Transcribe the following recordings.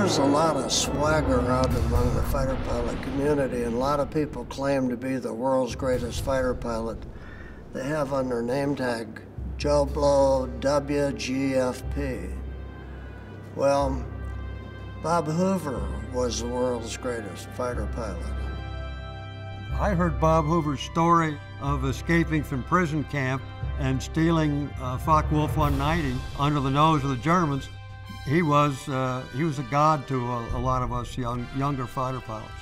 there's a lot of swagger out among the fighter pilot community, and a lot of people claim to be the world's greatest fighter pilot. They have on their name tag, Joe Blow WGFP. Well, Bob Hoover was the world's greatest fighter pilot. I heard Bob Hoover's story of escaping from prison camp and stealing Focke-Wulf 190 under the nose of the Germans. He was a god to a lot of us younger fighter pilots.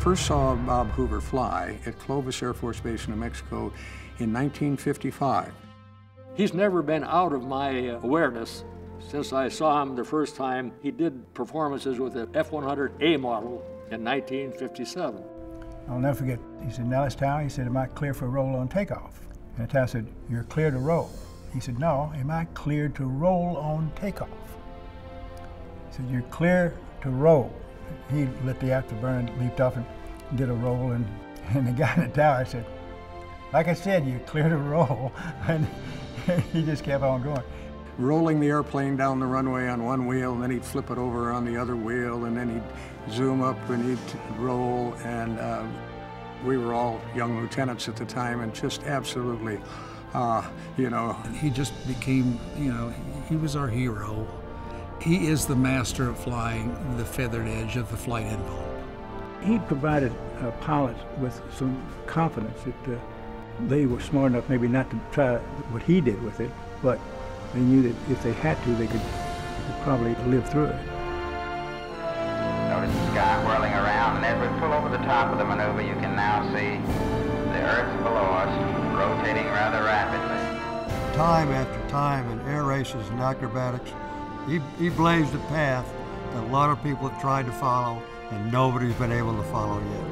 First saw Bob Hoover fly at Clovis Air Force Base in New Mexico in 1955. He's never been out of my awareness since I saw him the first time. He did performances with the F-100A model in 1957. I'll never forget, he said, "Nellistown," he said, "am I clear for roll on takeoff?" And I said, "You're clear to roll." He said, "No, am I cleared to roll on takeoff?" He said, "You're clear to roll." He lit the afterburner, leaped off and did a roll, and the guy in the tower said, "Like I said, you're clear to roll." And he just kept on going. Rolling the airplane down the runway on one wheel, and then he'd flip it over on the other wheel, and then he'd zoom up and he'd roll, and we were all young lieutenants at the time, and just absolutely, you know. He just became, you know, he was our hero. He is the master of flying the feathered edge of the flight envelope. He provided pilots with some confidence that they were smart enough maybe not to try what he did with it, but they knew that if they had to, they could probably live through it. Notice the sky whirling around, and as we pull over the top of the maneuver, you can now see the Earth below us rotating rather rapidly. Time after time in air races and acrobatics, he blazed a path that a lot of people have tried to follow, and nobody's been able to follow yet.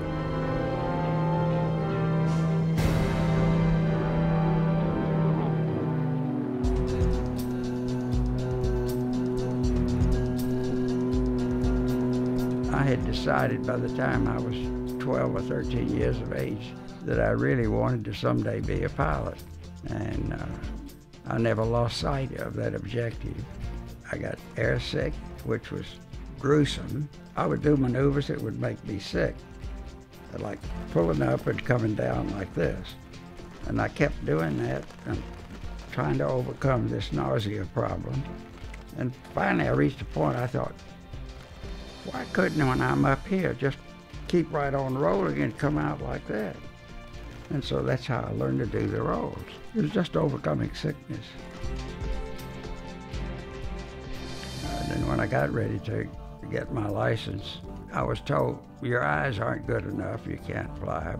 I had decided by the time I was 12 or 13 years of age that I really wanted to someday be a pilot. And I never lost sight of that objective. I got airsick, which was gruesome. I would do maneuvers that would make me sick, like pulling up and coming down like this. And I kept doing that and trying to overcome this nausea problem. And finally I reached a point I thought, why couldn't, when I'm up here, just keep right on rolling and come out like that? And so that's how I learned to do the rolls. It was just overcoming sickness. And then when I got ready to get my license, I was told, your eyes aren't good enough, you can't fly.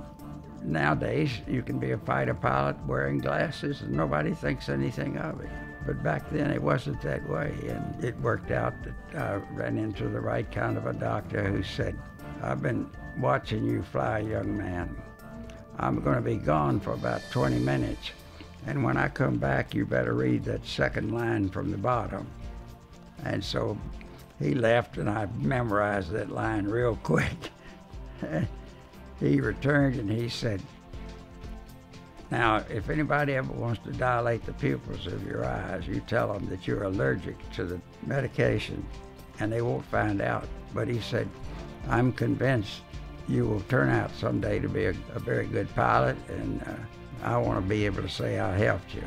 Nowadays, you can be a fighter pilot wearing glasses and nobody thinks anything of it. But back then it wasn't that way, and it worked out that I ran into the right kind of a doctor who said, "I've been watching you fly, young man. I'm going to be gone for about 20 minutes, and when I come back, you better read that second line from the bottom." And so he left, and I memorized that line real quick. He returned and he said, "Now, if anybody ever wants to dilate the pupils of your eyes, you tell them that you're allergic to the medication, and they won't find out." But he said, "I'm convinced you will turn out someday to be a very good pilot, and I want to be able to say I helped you."